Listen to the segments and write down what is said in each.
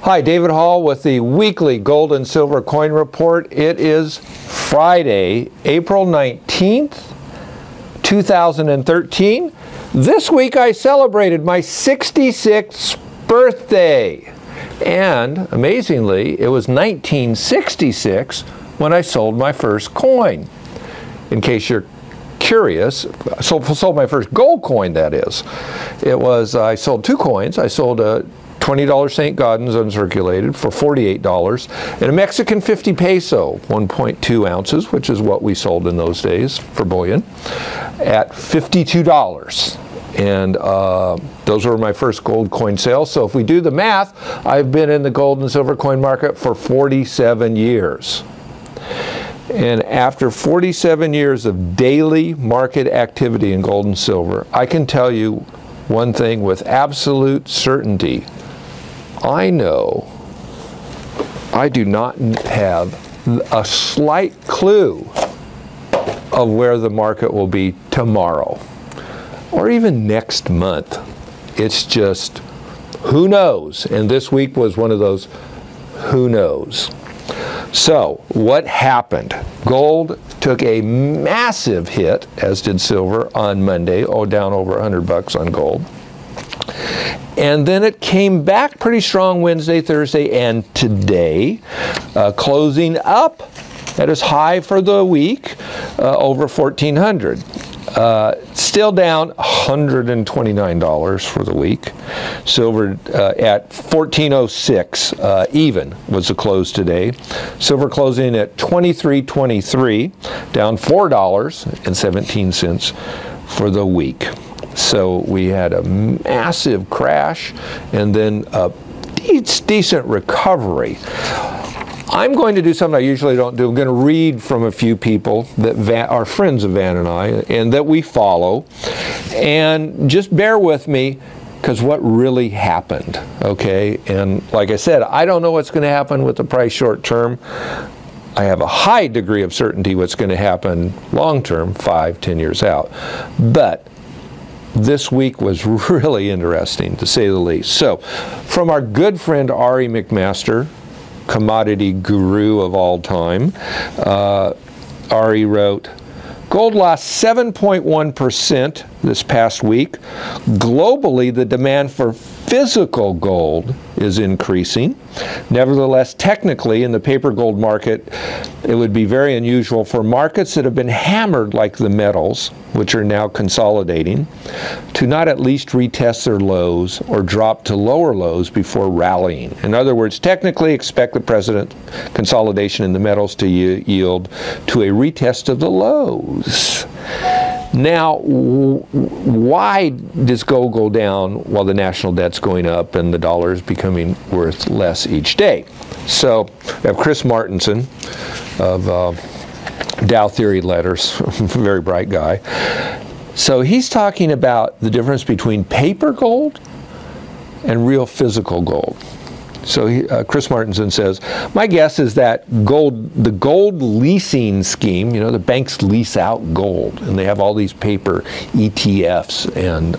Hi, David Hall with the weekly gold and silver coin report. It is Friday, April 19th, 2013. This week I celebrated my 66th birthday. And amazingly, it was 1966 when I sold my first coin. In case you're curious, sold my first gold coin, that is. I sold two coins. I sold a $20 St. Gaudens uncirculated for $48 and a Mexican 50 peso, 1.2 ounces, which is what we sold in those days for bullion, at $52. And those were my first gold coin sales. So if we do the math, I've been in the gold and silver coin market for 47 years. And after 47 years of daily market activity in gold and silver, I can tell you one thing with absolute certainty. I know I do not have a slight clue of where the market will be tomorrow or even next month. It's just who knows, and this week was one of those who knows. So what happened? Gold took a massive hit, as did silver, on Monday, down over $100 on gold. And then it came back pretty strong Wednesday, Thursday, and today, closing up at its high for the week, over 1,400. Still down $129 for the week. Silver at 1406 even was the close today. Silver closing at 23.23, down $4.17 for the week. So we had a massive crash and then a decent recovery. I'm going to do something I usually don't do. I'm going to read from a few people that are friends of Van and I and that we follow. And just bear with me because what really happened, okay? And like I said, I don't know what's going to happen with the price short term. I have a high degree of certainty what's going to happen long term, 5, 10 years out. But this week was really interesting, to say the least. So, from our good friend Ari McMaster, commodity guru of all time, Ari wrote, gold lost 7.1% this past week. Globally, the demand for physical gold is increasing. Nevertheless, technically, in the paper gold market, it would be very unusual for markets that have been hammered like the metals, which are now consolidating, to not at least retest their lows or drop to lower lows before rallying. In other words, technically expect the present consolidation in the metals to yield to a retest of the lows. Now, why does gold go down while the national debt's going up and the dollar is becoming worth less each day? So we have Chris Martenson of Dow Theory Letters, very bright guy. So he's talking about the difference between paper gold and real physical gold. So Chris Martenson says, my guess is that the gold leasing scheme, the banks lease out gold, and they have all these paper ETFs and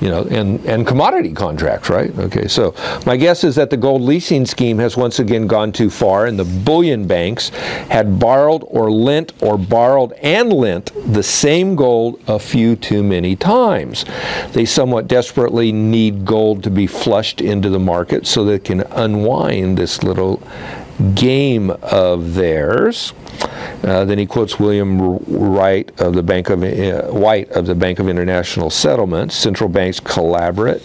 and commodity contracts, right? Okay, so my guess is that the gold leasing scheme has once again gone too far, and the bullion banks had borrowed or lent or borrowed and lent the same gold a few too many times. They somewhat desperately need gold to be flushed into the market so they can unwind this little game of theirs. Then he quotes William White of the Bank of International Settlements. Central banks collaborate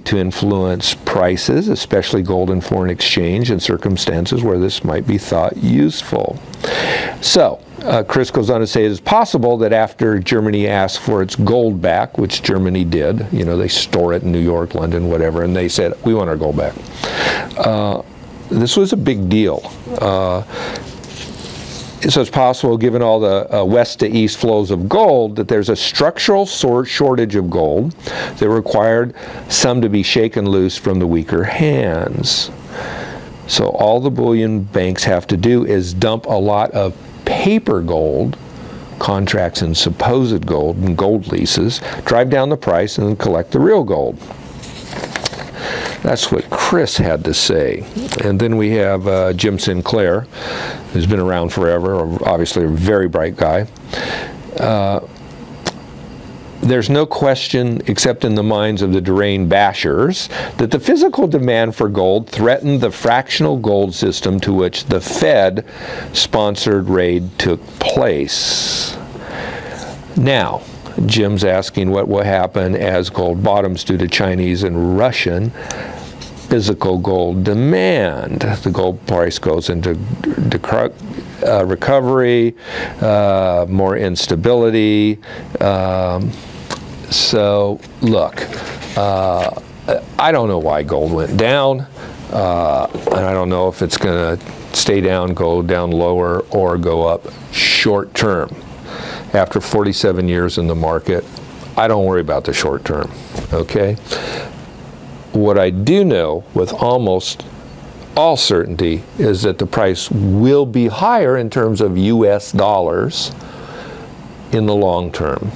to influence prices, especially gold and foreign exchange, in circumstances where this might be thought useful. So Chris goes on to say it is possible that after Germany asked for its gold back, which Germany did, they store it in New York, London, whatever, and they said, we want our gold back. This was a big deal. So it's possible, given all the west to east flows of gold, that there's a structural shortage of gold that required some to be shaken loose from the weaker hands. So all the bullion banks have to do is dump a lot of paper gold contracts in supposed gold and gold leases, drive down the price, and then collect the real gold. That's what Chris had to say. And then we have Jim Sinclair, who's been around forever, obviously a very bright guy. There's no question, except in the minds of the deranged bashers, that the physical demand for gold threatened the fractional gold system to which the Fed-sponsored raid took place. Now, Jim's asking what will happen as gold bottoms due to Chinese and Russian physical gold demand. The gold price goes into recovery, more instability. So, look, I don't know why gold went down, and I don't know if it's going to stay down, go down lower, or go up short term. After 47 years in the market, I don't worry about the short term, okay? What I do know with almost all certainty is that the price will be higher in terms of US dollars in the long term.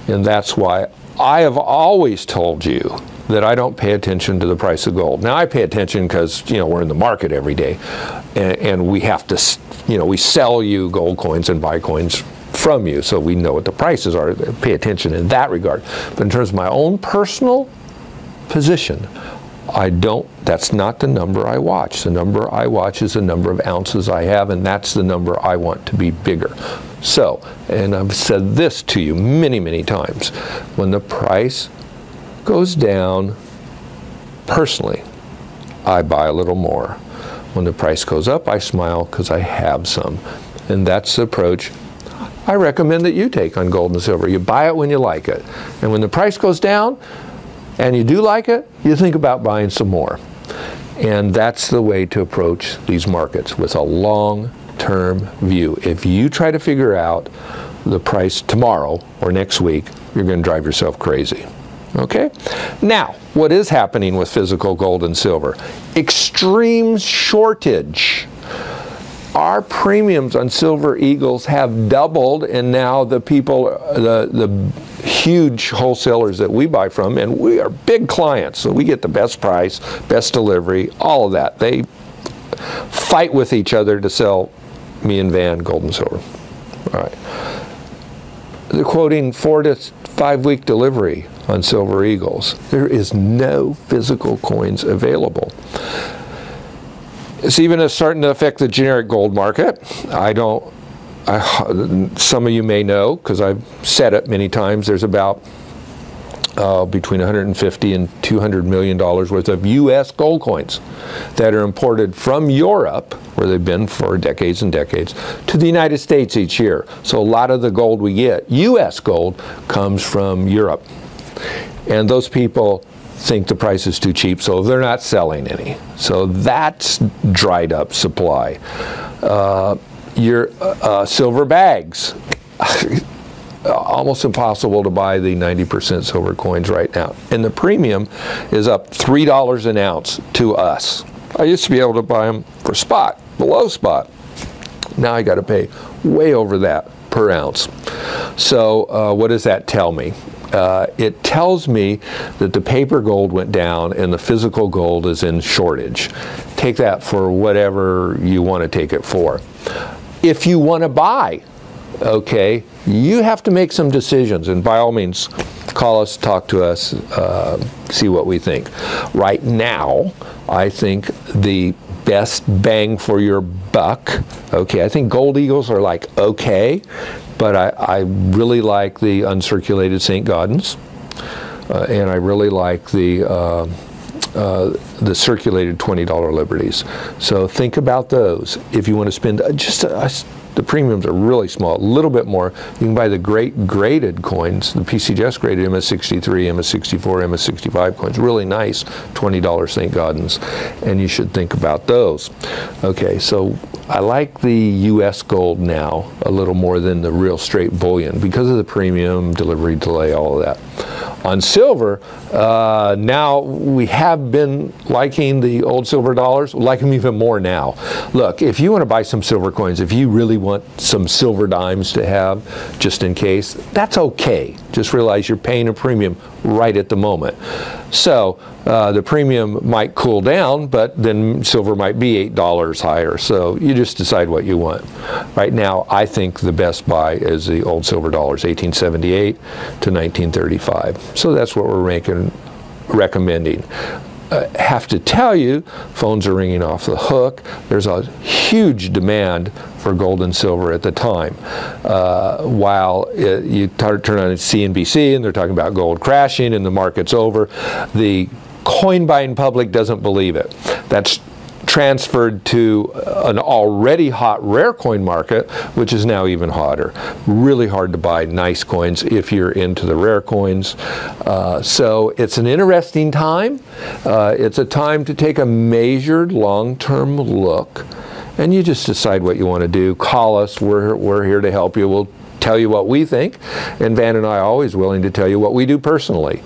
And that's why I have always told you that I don't pay attention to the price of gold. Now I pay attention because, you know, we're in the market every day, and we have to, you know, we sell you gold coins and buy coins from you, so we know what the prices are. Pay attention in that regard. But in terms of my own personal position, I don't, that's not the number I watch. The number I watch is the number of ounces I have, and that's the number I want to be bigger. So, and I've said this to you many, many times, when the price goes down, personally, I buy a little more. When the price goes up, I smile because I have some. And that's the approach I recommend that you take on gold and silver. You buy it when you like it. And when the price goes down, and you do like it, you think about buying some more. And that's the way to approach these markets, with a long-term view. If you try to figure out the price tomorrow or next week, you're going to drive yourself crazy. Okay? Now, what is happening with physical gold and silver? Extreme shortage. Our premiums on Silver Eagles have doubled, and now the people, the huge wholesalers that we buy from, and we are big clients, so we get the best price, best delivery, all of that. They fight with each other to sell me and Van gold and silver. All right. They're quoting 4 to 5 week delivery on Silver Eagles. There is no physical coins available. It's even starting to affect the generic gold market. Some of you may know, because I've said it many times, there's about between $150 and $200 million worth of U.S. gold coins that are imported from Europe, where they've been for decades and decades, to the United States each year. So a lot of the gold we get, U.S. gold, comes from Europe. And those people think the price is too cheap, so they're not selling any. So that's dried up supply. Your silver bags, almost impossible to buy the 90% silver coins right now. And the premium is up $3 an ounce to us. I used to be able to buy them for spot, below spot. Now I got to pay way over that per ounce. So what does that tell me? It tells me that the paper gold went down and the physical gold is in shortage. Take that for whatever you want to take it for. If you want to buy, okay, you have to make some decisions, and by all means, call us, talk to us, see what we think. Right now, I think the best bang for your buck, okay, I think Gold Eagles are like okay, but I really like the uncirculated St. Gaudens, and I really like the circulated $20 Liberties. So think about those. If you want to spend the premiums are really small, a little bit more. You can buy the great graded coins, the PCGS graded MS63, MS64, MS65 coins, really nice $20 St. Gaudens, and you should think about those. Okay, so I like the US gold now a little more than the real straight bullion because of the premium, delivery delay, all of that. On silver, now we have been liking the old silver dollars, we like them even more now. Look, if you want to buy some silver coins, if you really want some silver dimes to have just in case, that's okay. Just realize you're paying a premium right at the moment. So the premium might cool down, but then silver might be $8 higher. So you just decide what you want. Right now, I think the best buy is the old silver dollars, 1878 to 1935. So that's what we're recommending. Have to tell you, phones are ringing off the hook. There's a huge demand for gold and silver at the time. While you turn on CNBC and they're talking about gold crashing and the market's over, the coin buying public doesn't believe it. That's transferred to an already hot rare coin market, which is now even hotter. Really hard to buy nice coins if you're into the rare coins. So it's an interesting time. It's a time to take a measured long-term look, and you just decide what you want to do. Call us. We're here to help you. We'll tell you what we think, and Van and I are always willing to tell you what we do personally.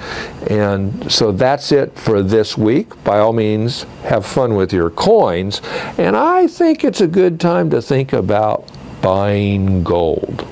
And so that's it for this week. By all means, have fun with your coins, and I think it's a good time to think about buying gold.